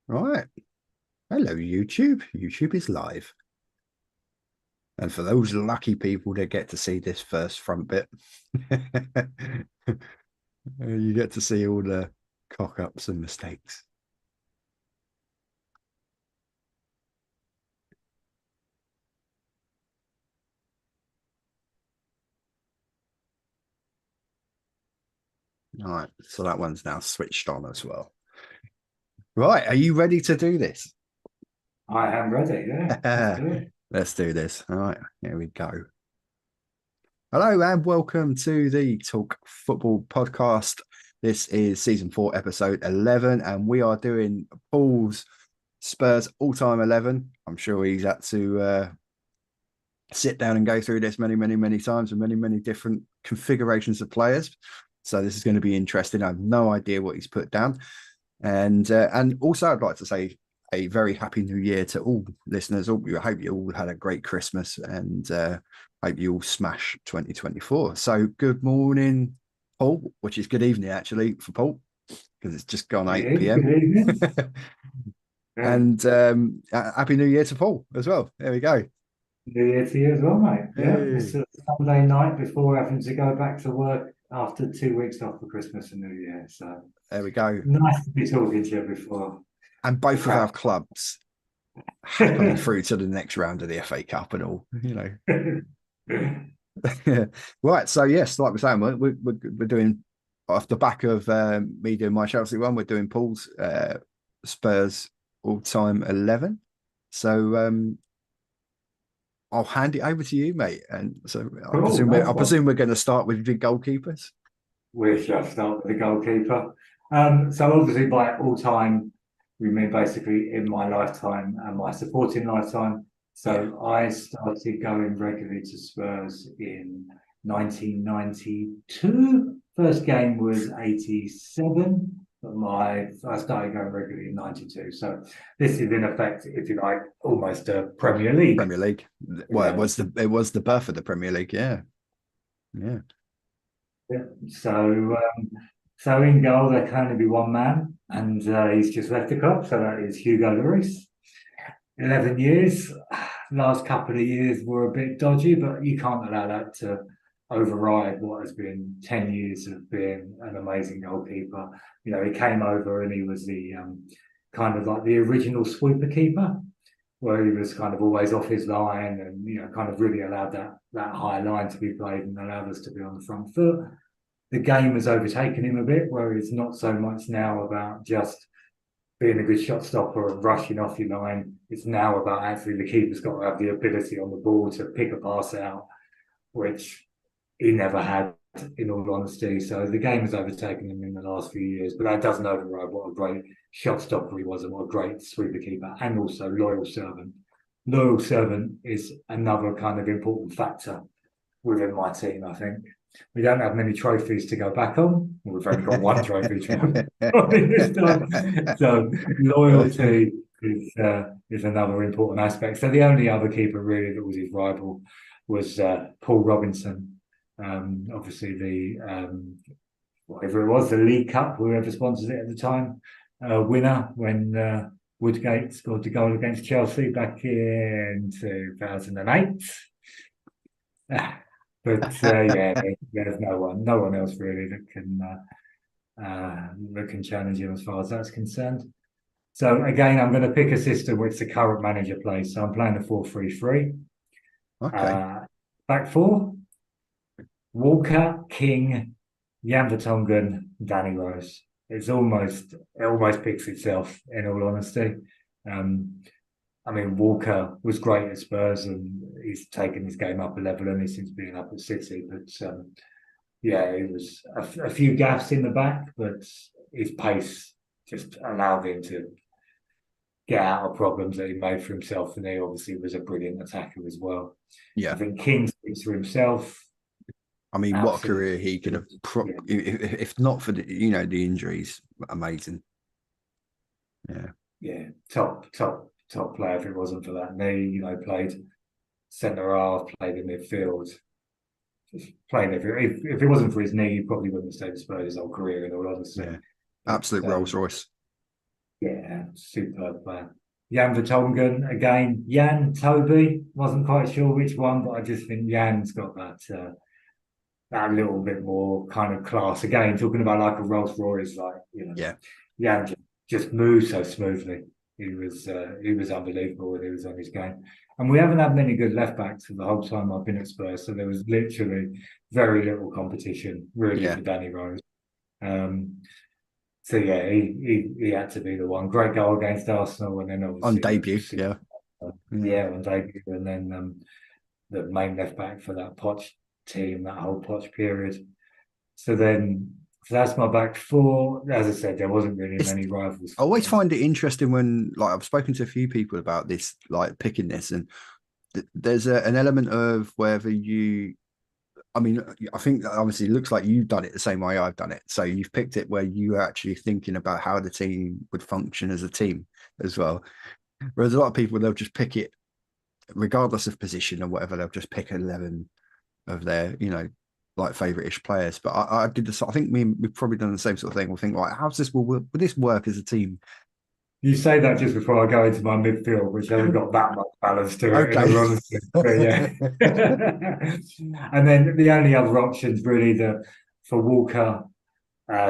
Right. Hello, YouTube. YouTube is live. And for those lucky people that get to see this first front bit, you get to see all the cock ups and mistakes. All right. So that one's now switched on as well. Right. Are you ready to do this? I am ready, yeah. Let's do it. Let's do this. All right. Here we go. Hello and welcome to the Talk Football podcast. This is season 4, episode 11, and we are doing Paul's Spurs all-time 11. I'm sure he's had to sit down and go through this many times and many different configurations of players. So this is going to be interesting. I have no idea what he's put down. And also I'd like to say a very happy new year to all listeners. I hope you all had a great Christmas and hope you all smash 2024. So good morning, Paul, which is good evening actually for Paul, because it's just gone It 8 is, p.m. good evening. Yeah. And happy new year to Paul as well. There we go. New Year to you as well, mate. Yeah, Hey. it's a Sunday night before having to go back to work after 2 weeks off for Christmas and New Year. So There we go. nice to be talking to you before And the both of our crap. clubs happily through to the next round of the FA Cup and all. Right. So yes, like we're saying, we're doing off the back of me doing my Chelsea one. We're doing Paul's Spurs all-time 11. So I'll hand it over to you, mate. And so Cool, I nice one. presume we're going to start with the goalkeepers. We shall start with the goalkeeper. So obviously by all time, we mean basically in my lifetime and my supporting lifetime. Yeah. So I started going regularly to Spurs in 1992. First game was 87, but I started going regularly in 92. So this is in effect, if you like, almost a Premier League. Premier League. Well, Yeah. it was the birth of the Premier League. Yeah. Yeah. Yeah. So in goal, there can only be one man, and he's just left the club. So that is Hugo Lloris. 11 years. Last couple of years were a bit dodgy, but you can't allow that to override what has been 10 years of being an amazing goalkeeper. You know, he came over and he was the kind of like the original sweeper keeper, where he was kind of always off his line and kind of really allowed that high line to be played and allowed us to be on the front foot. The game has overtaken him a bit, where it's not so much now about just being a good shot stopper and rushing off your line. It's now about actually the keeper's got to have the ability on the ball to pick a pass out, which he never had, in all honesty. So the game has overtaken him in the last few years, but that doesn't override what a great shot stopper he was and what a great sweeper keeper and also loyal servant. Loyal servant is another kind of important factor within my team, I think. We don't have many trophies to go back on. We've only got one trophy to go on this time. So loyalty is another important aspect. So the only other keeper really that was his rival was Paul Robinson. Obviously whatever it was, the League Cup, whoever sponsors it at the time, winner when Woodgate scored the goal against Chelsea back in 2008. But yeah, there's no one else really that can challenge him as far as that's concerned. So again, I'm going to pick a system which the current manager plays. So I'm playing a 4-3-3. Okay. Uh, Back four: Walker, King, Jan Vertonghen, Danny Rose. It almost picks itself, in all honesty. Um, I mean, Walker was great at Spurs and he's taken his game up a level and he seems to be up at City. But yeah, it was a few gaps in the back, but his pace just allowed him to get out of problems that he made for himself. And he obviously was a brilliant attacker as well. I Yeah. think King speaks for himself. I mean, what a Absolutely. career he could have, Yeah. if not for the injuries, amazing. Yeah. Yeah, top player. If it wasn't for that knee, played centre half, played in midfield, just playing every. If it wasn't for his knee, he probably wouldn't have stayed at Spurs his whole career. In all honesty, Yeah. but Absolute Rolls Royce. Yeah, superb player. Jan Vertonghen again. Jan, Toby, wasn't quite sure which one, but I just think Jan's got that little bit more kind of class. Again, talking about like a Rolls Royce, like Yeah, Jan just moves so smoothly. He was unbelievable when he was on his game. And we haven't had many good left backs for the whole time I've been at Spurs, so there was literally very little competition really yeah. for Danny Rose. Um, so yeah, he had to be the one. Great goal against Arsenal, and then On obviously debut, yeah, yeah. yeah, on debut, and then the main left back for that Poch team, that whole Poch period. So that's my back four. As I said, there wasn't really It's many rivals I for always me. find it interesting when, like, I've spoken to a few people about this, like picking this, and there's an element of whether you. I mean, I think that obviously it looks like you've done it the same way I've done it. So you've picked it where you're actually thinking about how the team would function as a team as well. Whereas a lot of people, they'll just pick it regardless of position or whatever. They'll just pick 11 of their, like favorite-ish players. But I did this. I think we've probably done the same sort of thing. We'll think, like, how's this will this work as a team? You say that just before I go into my midfield, which hasn't got that much balance to it, in Okay. all honesty. But yeah. And then the only other options really for Walker,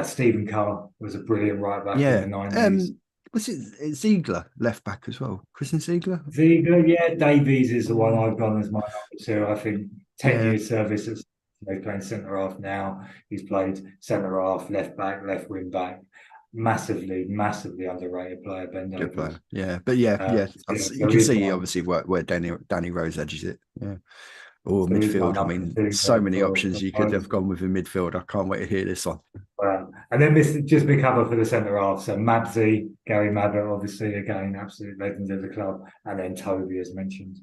Stephen Carr was a brilliant right back in the Yeah. 90s. Was it Ziegler left back as well? Christian Ziegler? Ziegler, yeah, Davies is the one Mm, I've gone as my number two. I think 10 yeah. years service. He's playing centre half now. He's played centre half, left back, left wing back. Massively, massively underrated player, Ben Good Davies. player. Yeah. But yeah, yeah. You So can he's see my obviously where Danny Rose edges it. Yeah. Or so he's my midfield. I number mean, two so there many options for you could have Rose. gone with in midfield. I can't wait to hear this one. And then this just be cover for the centre half. So Mabsy, Gary Mabbutt, obviously again, absolute legend of the club, and then Toby as mentioned.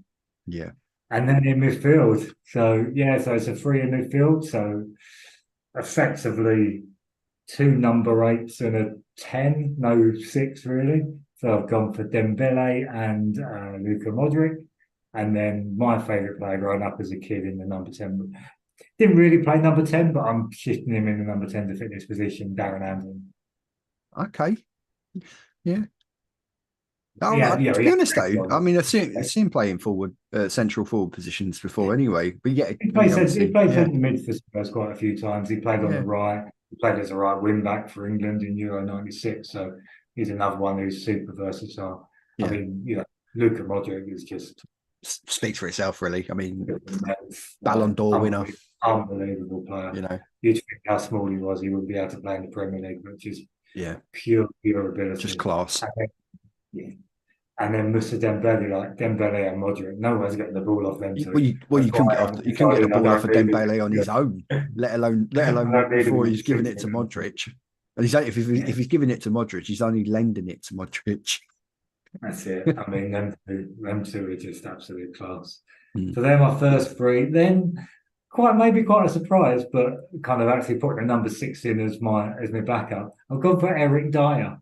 Yeah. And then in midfield. So yeah, so it's a three in midfield. So effectively two number eights and a 10, no six really. So I've gone for Dembele and Luka Modric. And then my favourite player growing up as a kid in the number 10. Didn't really play number 10, but I'm shifting him in the number 10 to fit this position, Darren Anderson. Okay. Yeah. Yeah, yeah, To yeah. be honest, though, I mean, I've seen playing forward, central forward positions before anyway. But yeah, He we played, he obviously, played yeah, centre mid for Spurs quite a few times. He played on the yeah, right. He played as a right wing back for England in Euro '96. So he's another one who's super versatile. I yeah. mean, Luka Modric is just Speaks for itself, really. I mean, Ballon like d'Or winner, unbelievable player. you know. You'd think how small he was, he wouldn't be able to play in the Premier League, but just Yeah, pure just ability. class. And then, yeah. And then Mr. Dembele, like Dembele and Modric, no one's getting the ball off them two. You That's couldn't why get off. I'm You couldn't get the deciding I ball off don't of need him. Dembele on his own, let I alone don't need before him he's giving it sitting to in. Modric. And if he's giving it to Modric, he's only lending it to Modric. That's it. I mean, them two are just absolute class. Mm. So they're my first three. Then maybe quite a surprise, but kind of actually putting a number six in as my backup. I've gone for Eric Dyer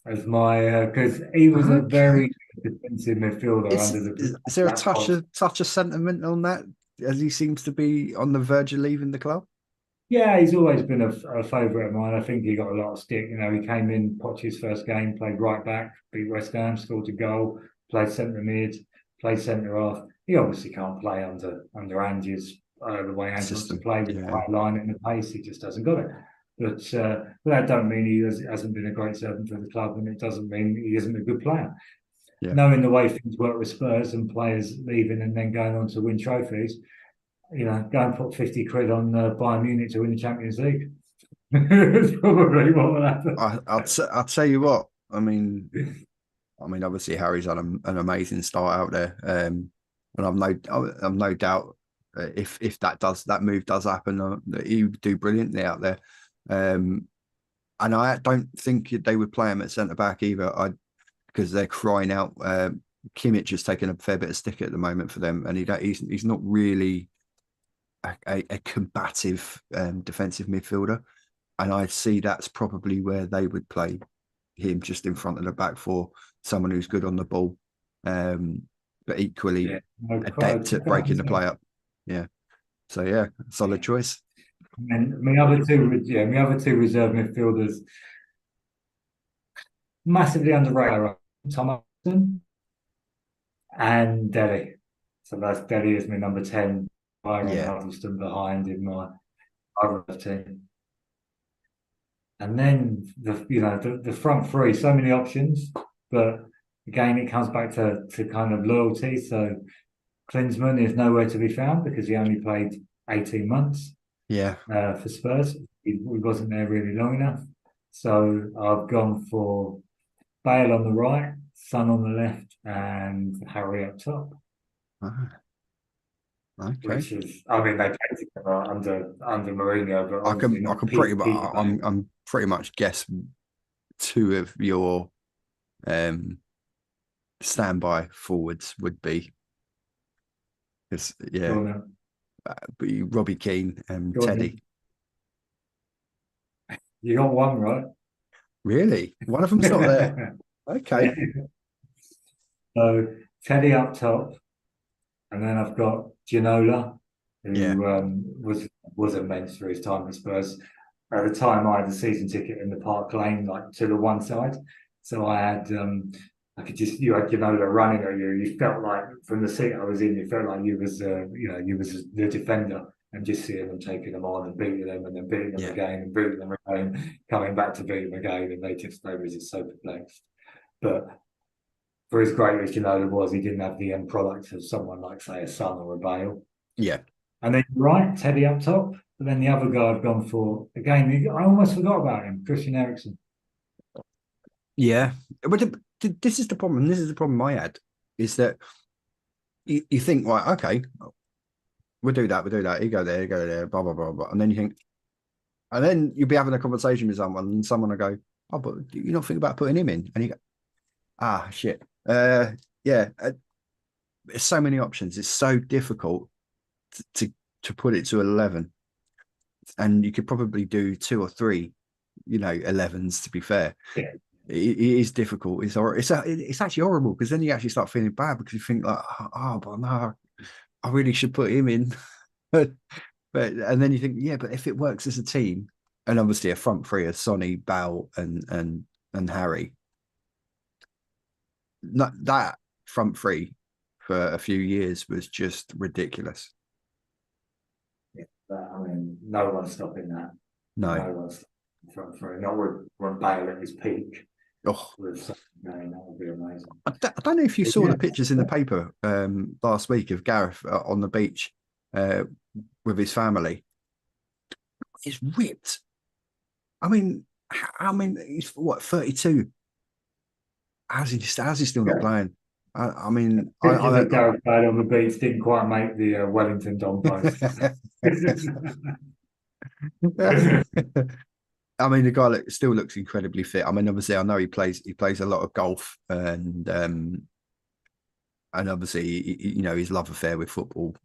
as my because he was a Okay. very defensive midfielder under Is there a that pod. touch of sentiment on that, as he seems to be on the verge of leaving the club? Yeah, he's always been a favourite of mine. I think he got a lot of stick. He came in, Poch's first game, played right back, beat West Ham, scored a goal, played centre mid, played centre half. He obviously can't play under Ange's the way Ange wants to System. play with the Yeah. high line and the pace. He just hasn't got it. But that don't mean hasn't been a great servant for the club, and it doesn't mean he isn't a good player. Yeah. Knowing the way things work with Spurs and players leaving and then going on to win trophies, go and put 50 quid on Bayern Munich to win the Champions League. It's probably what will happen. I'll tell you what. Obviously Harry's had an amazing start out there, and I've no doubt if that move does happen, that he would do brilliantly out there. And I don't think they would play him at centre back either. Because they're crying out. Kimmich has taken a fair bit of stick at the moment for them, and he's not really a combative defensive midfielder. And I see that's probably where they would play him, just in front of the back four, someone who's good on the ball, but equally adept at breaking the play up. Yeah. So yeah, solid choice. And my other two reserve midfielders. massively underrated, Tom Hudson and Delhi. So that's Delhi is my number 10, Byron Yeah. Huddleston behind in my other team. And then the front three, so many options, but again it comes back to kind of loyalty. So Klinsmann is nowhere to be found because he only played 18 months Yeah. for Spurs. He wasn't there really long enough. So I've gone for Bale on the right, Son on the left, and Harry up top. Ah, okay. Which is, I mean, they played together under Mourinho, but I obviously can I not can pretty peak Bale. I'm pretty much guess two of your um standby forwards would be because Go yeah, on then. be Robbie Keane and Go on Teddy. then. You got one right. Really? One of them's not there. Yeah. Okay. So Teddy up top, and then I've got Ginola, Yeah. who was immense for his time at Spurs. At the time, I had a season ticket in the Park Lane, like to the one side, so I could just you had Ginola running at you. You felt like from the seat I was in, you felt like you was the defender, and just seeing them taking them on and beating them, and then beating them Yeah. again and beating them again, coming back to beat them again, and they were just so perplexed. But for as great as Ginola was, he didn't have the end product of someone like, say, a Son or a Bale. Yeah. And then right, Teddy up top. But then the other guy I've gone for, again, I almost forgot about him, Christian Eriksen. Yeah. But this is the problem. This is the problem I had is that you think, right, okay, we'll do that, we'll do that. You go there, blah, blah, blah, blah. And then you think, and then you'll be having a conversation with someone and someone will go, oh, but you not think about putting him in? And you go, ah, shit. Yeah. There's so many options. It's so difficult to put it to 11. And you could probably do two or three, 11s to be fair. Yeah. It is difficult. It's actually horrible because then you actually start feeling bad because you think like, oh, but no, I really should put him in. but and then you think, yeah, but if it works as a team, and obviously a front three of Sonny, Bal, and Harry, not that front three for a few years was just ridiculous. Yeah. But, I mean, no one's stopping that. No. No one's stopping front three. Not with Bale at his peak. Oh, With something going, that would be amazing. I don't know if you But saw yeah, the pictures in the paper last week of Gareth on the beach uh, with his family. He's ripped. He's what 32. How's he still not yeah. playing? I mean, Pictures of Gareth Bale on the beach didn't quite make the Wellington Don post. I mean, the guy still looks incredibly fit. I mean, obviously, I know he plays a lot of golf, and obviously, his love affair with football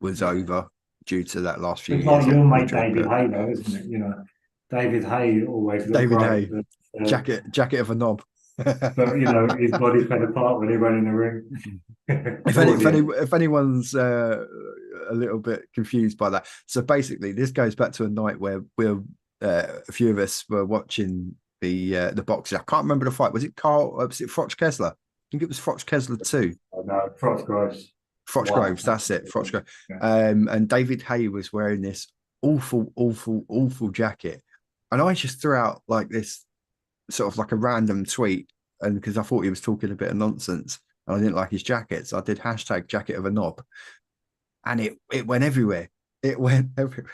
was Yeah. over due to that last few It's years like at your mate Madrid. David But Hay, though, isn't it? David Hay always looked David great, Hay, jacket of a knob. but his body fell apart when he went in the ring. If anyone's a little bit confused by that, so basically, this goes back to a night where a few of us were watching the boxing. I can't remember the fight. Was it Carl? Was it Froch Kessler? I think it was Froch Kessler too. Oh, no, Frost Groves. Froch Wow. Groves, that's it. Froch Groves. Yeah. And David Hay was wearing this awful, awful, awful jacket, and I just threw out like this sort of like a random tweet, and because I thought he was talking a bit of nonsense. I didn't like his jackets. I did hashtag jacket of a knob, and it went everywhere. It went everywhere.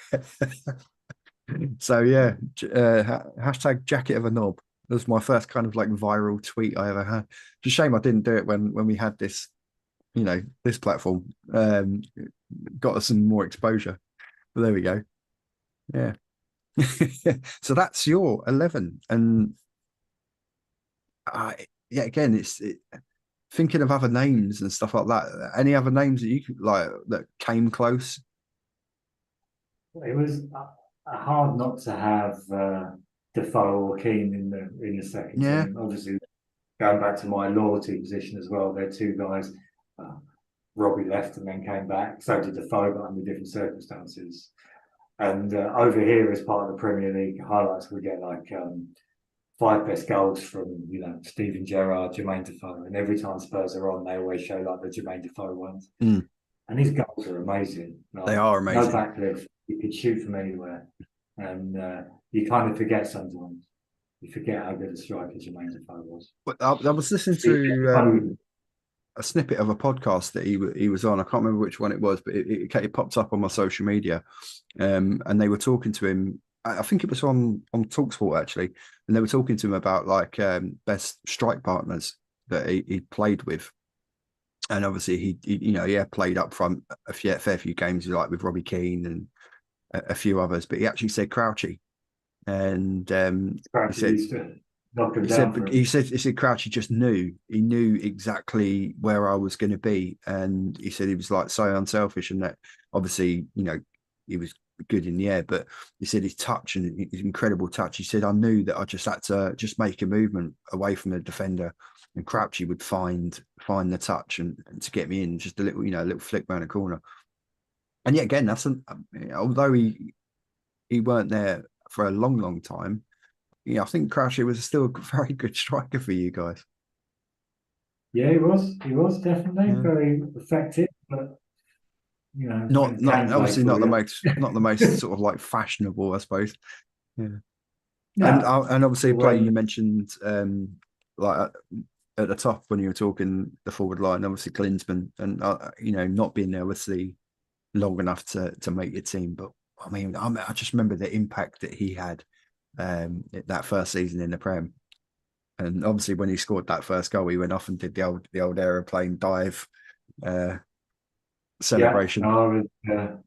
So yeah, hashtag jacket of a knob. That was my first kind of like viral tweet I ever had. It's a shame I didn't do it when we had this, this platform. Got us some more exposure. But there we go. Yeah. So that's your 11, and yeah, again, thinking of other names and stuff like that. Any other names that you could like that came close? It was hard not to have Defoe or Keane in the second Yeah, team. Obviously, going back to my loyalty position as well, they're two guys. Robbie left and then came back. So did Defoe, but under different circumstances. And over here, as part of the Premier League highlights, we get like five best goals from, Steven Gerrard, Jermaine Defoe. And every time Spurs are on, they always show like the Jermaine Defoe ones. Mm, And his goals are amazing. they Like, are no amazing. backlift. You could shoot from anywhere. And you kind of forget sometimes. You forget how good a striker Jermaine Defoe was. But I was listening Steve to Defoe, a snippet of a podcast that he was on. I can't remember which one it was, but it popped up on my social media, and they were talking to him. I think it was on Talksport actually, and they were talking to him about like best strike partners that he played with, and obviously he played up front fair few games like with Robbie Keane and a few others, but he actually said Crouchy, and he Crouchy said used to knock him he down said for he him. said he said Crouchy just knew exactly where I was going to be, and he said he was like so unselfish, and that obviously he was good in the air, but he said his touch and his incredible touch. He said I knew that I just had to just make a movement away from the defender, and Crouchy would find the touch and to get me in just a little a little flick around the corner. And yet again, although he weren't there for a long time. Yeah, I think Crouchy was still a very good striker for you guys. Yeah, he was. He was definitely Yeah. very effective. But when Not Kane played obviously for you, not the most sort of like fashionable, I suppose. Yeah. no, And obviously a player when you mentioned like at the top when you were talking the forward line, obviously Klinsmann, and not being there obviously long enough to make your team, but I mean I just remember the impact that he had that first season in the Prem. And obviously, when he scored that first goal, he went off and did the old aeroplane dive uh, yeah, celebration. no,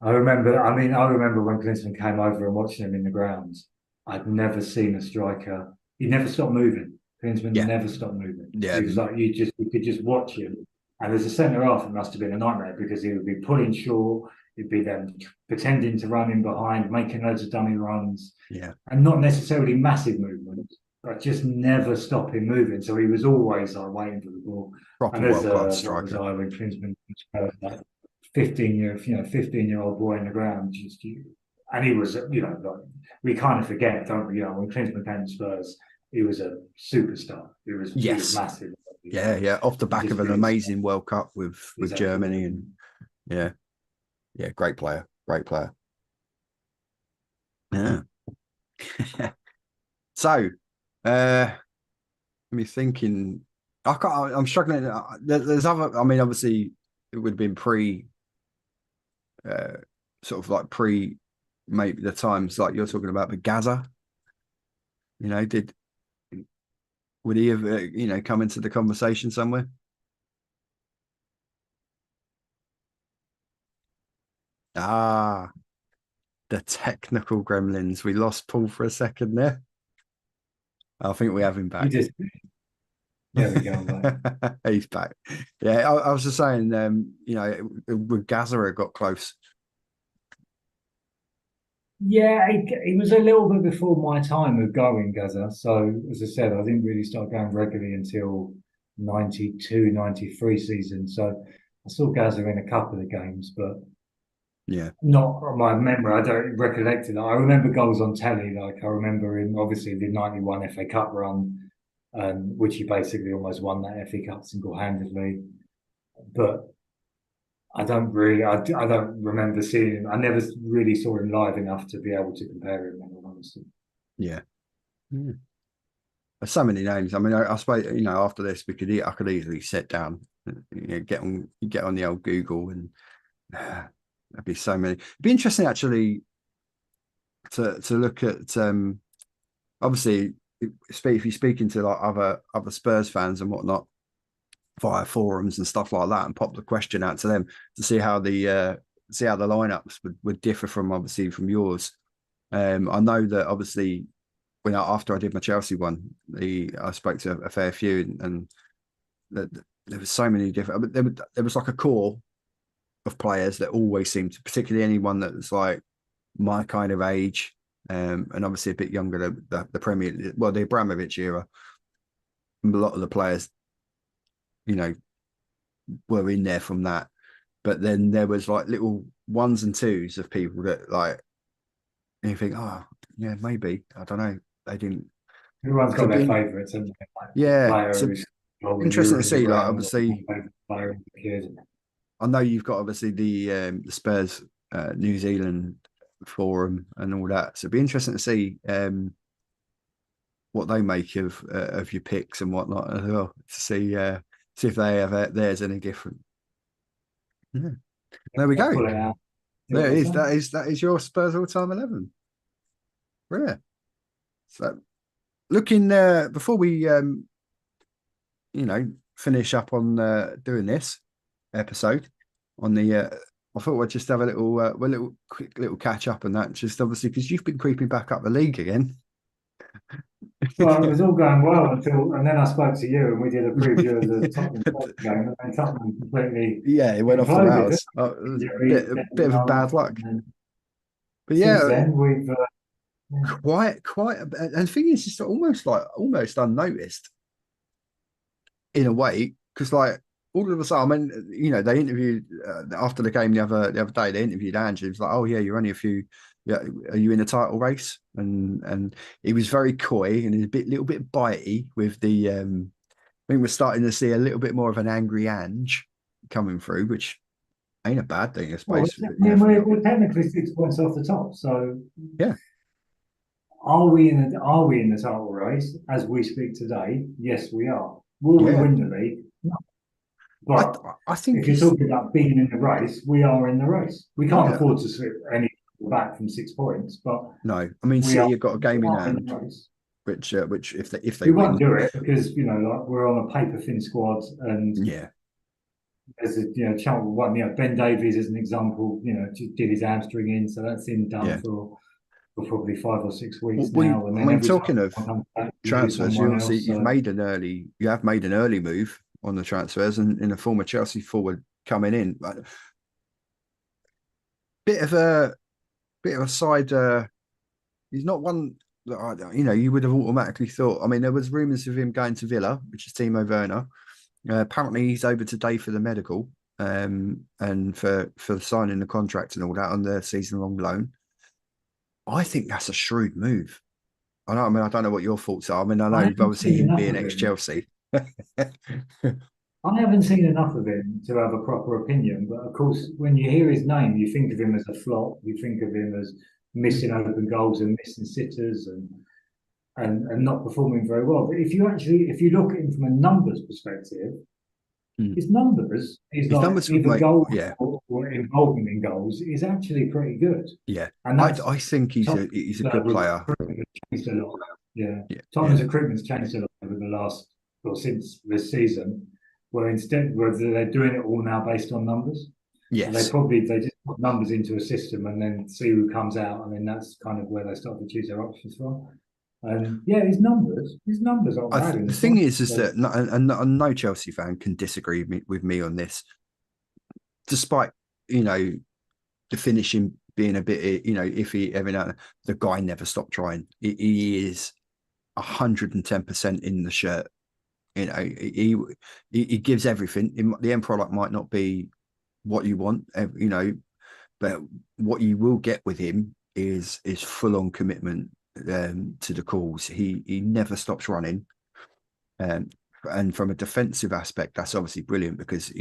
I remember. I mean, I remember when Clinton came over and watching him in the grounds. I'd never seen a striker. He never stopped moving. Klinsmann Yeah, never stopped moving. yeah, He was like you could just watch him. And as a centre half, it must have been a nightmare because he would be pulling short. He'd be then pretending to run in behind, making loads of dummy runs, yeah. and not necessarily massive movements, but just never stopping moving. So he was always like waiting for the ball. Proper And as world class what was striker. I when Klinsmann was like 15-year-old boy in the ground, and he was, like, we kind of forget, don't we? When Klinsmann came to Spurs, he was a superstar. He was Yes, massive. yeah, yeah. Off the You back just of an really saw amazing World Cup with Germany, exactly. and yeah, yeah, great player, great player. Yeah. So, me thinking, I can't. I'm struggling. There's other. I mean, obviously, it would have been uh, sort of like pre, maybe the times like you're talking about, but Gaza. Did would he have come into the conversation somewhere? Ah, the technical gremlins. We lost Paul for a second there. I think we have him You back. just There we go, mate. He's back. Yeah, I was just saying, with Gaza, it got close. Yeah, it was a little bit before my time of going, Gaza. So, as I said, I didn't really start going regularly until 92, 93 season. So, I saw Gaza in a couple of games, but Yeah, not on my memory. I don't recollect it. I remember goals on telly. Like, I remember in obviously the 91 FA Cup run, which he basically almost won that FA Cup single handedly. But I don't remember seeing him. I never really saw him live enough to be able to compare him, in all honesty. yeah. Yeah. There's so many names. I mean, I suppose after this I could easily sit down, get on the old Google, and there'd be so many. It'd be interesting actually to look at. Obviously, if you're speaking to like other Spurs fans and whatnot via forums and stuff like that, and pop the question out to them to see how the lineups would differ from obviously from yours. I know that obviously after I did my Chelsea one, I spoke to a fair few, and there was so many different. But there was like a core of players that always seemed to, particularly anyone that was like my kind of age, and obviously a bit younger. The Premier, well, the Abramovich era. A lot of the players, you know, were in there from that. But then there was like little ones and twos of people that like, and you think, oh yeah, maybe I don't know. they didn't. Everyone's So got their favourites, and like the yeah, player so who's got the interesting ear to to the see. Like ground, or my obviously, favourite player in the kid. I know you've got obviously the Spurs New Zealand forum and all that. So it'd be interesting to see what they make of your picks and whatnot as well. To see if they have theirs any different. Yeah. There we I'll go. pull it out. See what There it they is. say. That is your Spurs all-time 11. Brilliant. So looking before we finish up on doing this episode on the I thought we'd just have a little quick little catch up on that, just obviously because you've been creeping back up the league again. Well, it was all going well and then I spoke to you, and we did a preview of the Tottenham game, and then Tottenham completely Yeah, it went off the imploded. rails. It was Injuries, a bit of a everything bad else. luck. And But since yeah, then, we've quite and the thing is it's almost unnoticed in a way, because like all of a sudden, I mean, they interviewed after the game the other day. They interviewed Andrew. He was like, "Oh yeah, you're only a few. Yeah, are you in the title race?" And he was very coy and a little bit bitey with the. I think we're starting to see a little bit more of an angry Ange coming through, which ain't a bad thing, I well, suppose. I mean, we're technically 6 points off the top. So, Yeah, are we in the title race as we speak today? Yes, we are. Will we yeah. win the league? No. I But I if think you're it's talking about being in the race, we are in the race. We can't yeah. afford to slip any back from 6 points, but No, I mean we are, City have got a we game in are in hand, the race. which if they We won't win, do it because like we're on a paper thin squad, and yeah, there's a chance. One, Ben Davies as an example, just did his hamstring in, so that's him done yeah. for probably 5 or 6 weeks We, now. And I then mean, every time talking of someone comes back, we lose transfers, you someone obviously else. So you have made an early move on the transfers, and in a former Chelsea forward coming in, but bit of a bit of a side. He's not one that you would have automatically thought. I mean, there was rumours of him going to Villa, which is Timo Werner. Apparently, he's over today for the medical, and for signing the contract and all that on the season-long loan. I think that's a shrewd move. I don't know what your thoughts are. I mean, I I know haven't obviously seen him enough being of him. ex-Chelsea. I haven't seen enough of him to have a proper opinion. But of course, when you hear his name, you think of him as a flop. You think of him as missing open goals and missing sitters, and not performing very well. But if you look at him from a numbers perspective, Mm. his numbers, his His like numbers could either make, goals yeah, or involvement in goals is actually pretty good. yeah. And I that's think Tottenham's he's a good player. recruitment has changed a lot. Yeah, Yeah, Tottenham's yeah, recruitment's changed a lot over the last, or since this season, where they're doing it all now based on numbers. So yes. they just put numbers into a system and then see who comes out, and then that's kind of where they start to choose their options from. And yeah, his numbers aren't bad in The the thing side. is So that no Chelsea fan can disagree with me on this, despite you know the finishing being a bit iffy every now and then. The guy never stopped trying. He is 110% in the shirt. He gives everything. The end product might not be what you want, but what you will get with him is full on commitment to the cause. He never stops running, um, and from a defensive aspect, that's obviously brilliant because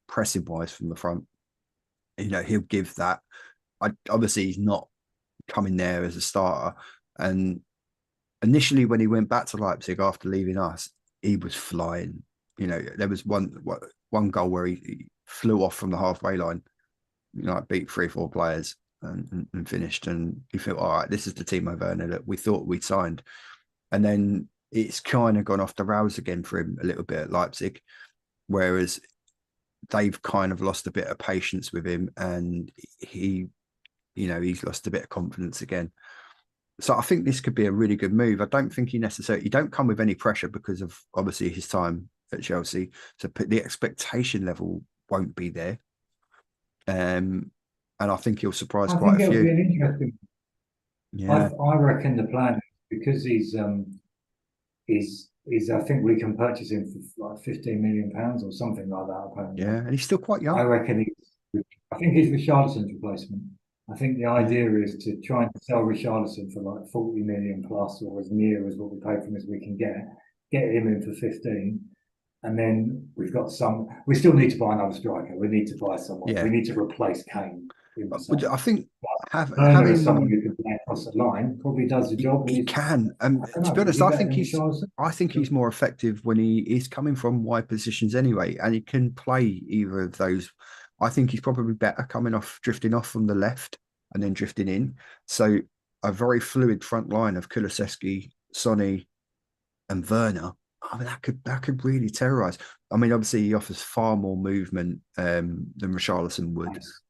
pressing wise from the front, he'll give that. Obviously, he's not coming there as a starter, and initially when he went back to Leipzig after leaving us, he was flying. There was one goal where he flew off from the halfway line, like beat 3 or 4 players and finished. And you feel, all right, this is the Timo Werner that we thought we'd signed. And then it's kind of gone off the rails again for him a little bit at Leipzig, whereas they've kind of lost a bit of patience with him, and he's lost a bit of confidence again. So I think this could be a really good move. I don't think he don't come with any pressure because of obviously his time at Chelsea. So the expectation level won't be there. And I think he'll surprise I quite think a it'll be few. an interesting. Yeah, I reckon the plan because he's I think we can purchase him for like £15 million or something like that. Apparently, yeah, and he's still quite I young. reckon I think he's Richarlison's replacement. I think the Yeah. idea is to try and sell Richarlison for like 40 million plus or as near as what we pay for him as we can get him in for 15. And then we still need to buy another striker. We need to buy someone. We Yeah. need to replace Kane in the summer. I think Werner is someone having who can play across the line, probably does the job. And he he's, can. I don't To know, be is honest, he better than Richarlison? I think he's more effective when he is coming from wide positions anyway, and he can play either of those. I think he's probably better coming off, drifting off from the left and then drifting in. So a very fluid front line of Kulusevski, Sonny, and Werner. I mean, that could really terrorise. I mean, obviously he offers far more movement than Richarlison would, Nice.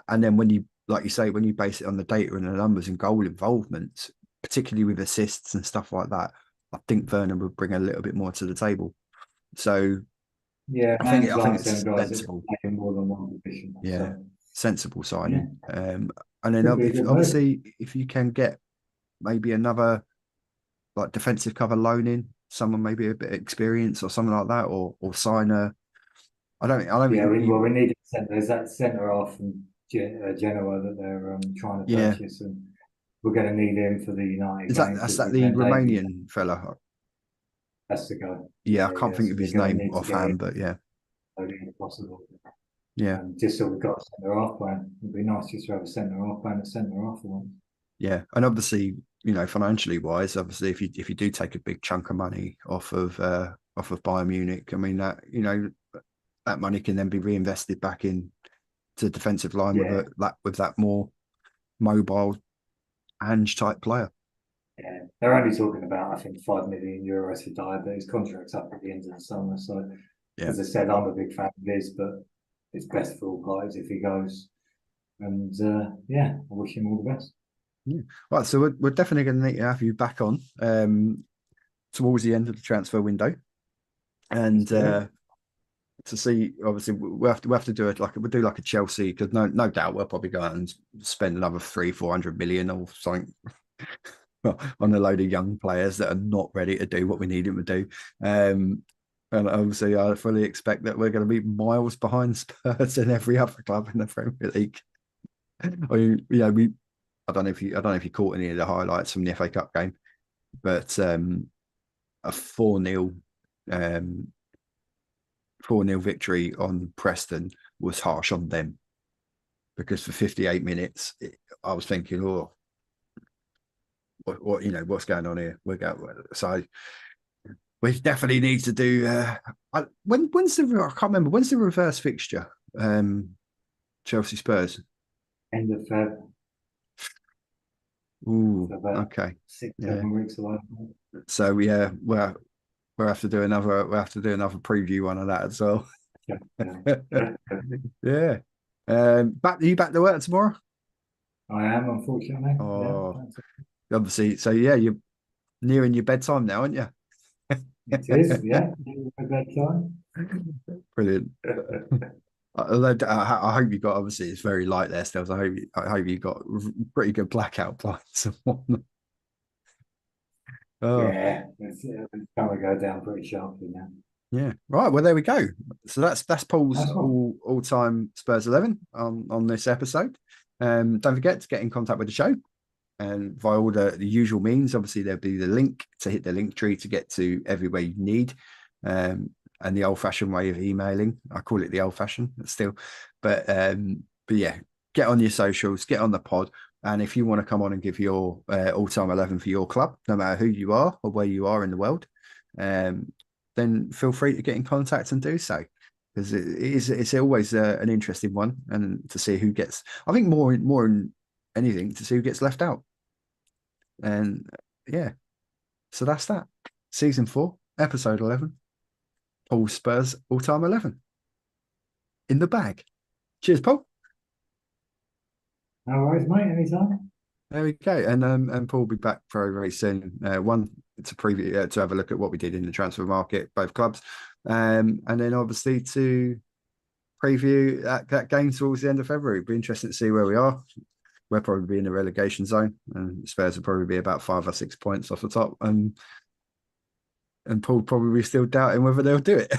and then when you, like you say, when you base it on the data and the numbers and goal involvement, particularly with assists and stuff like that, I think Werner would bring a little bit more to the table. So Yeah, I think and I think likes them it's guys that can sensible. play in more than one position. Yeah, So sensible yeah, signing. And then could be a if good move. obviously if you can get maybe another like defensive cover loan in, someone maybe a bit of experience or something like that, or sign a. I don't Yeah, think you. we need a centre. There's that centre off from Genoa that they're trying to Yeah, purchase, and we're going to need him for the United game that's because that we the Ben Davies Romanian fella. has to go. Yeah, I can't Yeah. think So of we're his going to name need to get him offhand, but yeah, as early as possible. yeah. Just so we've got a centre half plan. It'd be nice just to have a centre half plan at centre half for once. Yeah, and obviously, financially wise, obviously, if you do take a big chunk of money off of Bayern Munich, I mean that money can then be reinvested back in to defensive line with Yeah, that more mobile Ange type player. yeah. They're only talking about I think 5 million euros for Dyer, but his contract's up at the end of the summer. So Yeah, as I said, I'm a big fan of his, but it's best for all parties if he goes. And yeah, I wish him all the best. yeah. Right, so we're definitely going to need to have you back on towards the end of the transfer window, Let's and do it. to see. Obviously, we have to do it like we'll do like a Chelsea because no doubt we'll probably go out and spend another 300-400 million or something well, on a load of young players that are not ready to do what we need them to do. And obviously, I fully expect that we're going to be miles behind Spurs and every other club in the Premier League. I mean, I don't know if you caught any of the highlights from the FA Cup game, but a um, 4-0 victory on Preston was harsh on them because for 58 minutes, I was thinking, oh, what's going on here? So we definitely need to do. When's the? I can't remember. When's the reverse fixture? Chelsea Spurs. End of Feb, Ooh, so about okay, six, yeah. 7 weeks away. So yeah, we'll have to do another preview one of that as well. Yeah. Are you back to work tomorrow? I am, unfortunately. Yeah, Oh, obviously. So yeah, you're nearing your bedtime now, aren't you? it is. Yeah, a good time. Brilliant. Although I hope you got, obviously it's very light there still. So I hope you got pretty good blackout blinds and whatnot. Oh Yeah, it's going to go down pretty sharply now. yeah. Right. Well, there we go. So that's Paul's Nice one. all time Spurs 11 on this episode. Don't forget to get in contact with the show and via all the usual means. Obviously, there'll be the link to hit the link tree to get to everywhere you need. And the old-fashioned way of emailing. I call it the old-fashioned still, but yeah, get on your socials, get on the pod, and if you want to come on and give your all-time 11 for your club, no matter who you are or where you are in the world, then feel free to get in contact and do so. Because it's always an interesting one, and to see who gets. I think more than anything to see who gets left out. And yeah, so that's that. Season 4, episode 11. Paul Spurs all-time 11 in the bag. Cheers, Paul. No worries, mate. Anytime. There we go. And Paul will be back very, very soon. One to preview to have a look at what we did in the transfer market, both clubs. And then obviously to preview that game towards the end of February. It'd be interesting to see where we are. We'll probably be in the relegation zone, and Spurs will probably be about 5 or 6 points off the top. And Paul probably still doubting whether they'll do it.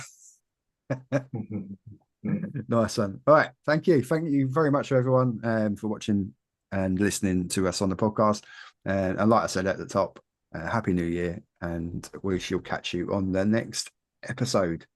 Nice one. All right. Thank you. Thank you very much, everyone, for watching and listening to us on the podcast. And like I said at the top, Happy New Year, and we shall catch you on the next episode.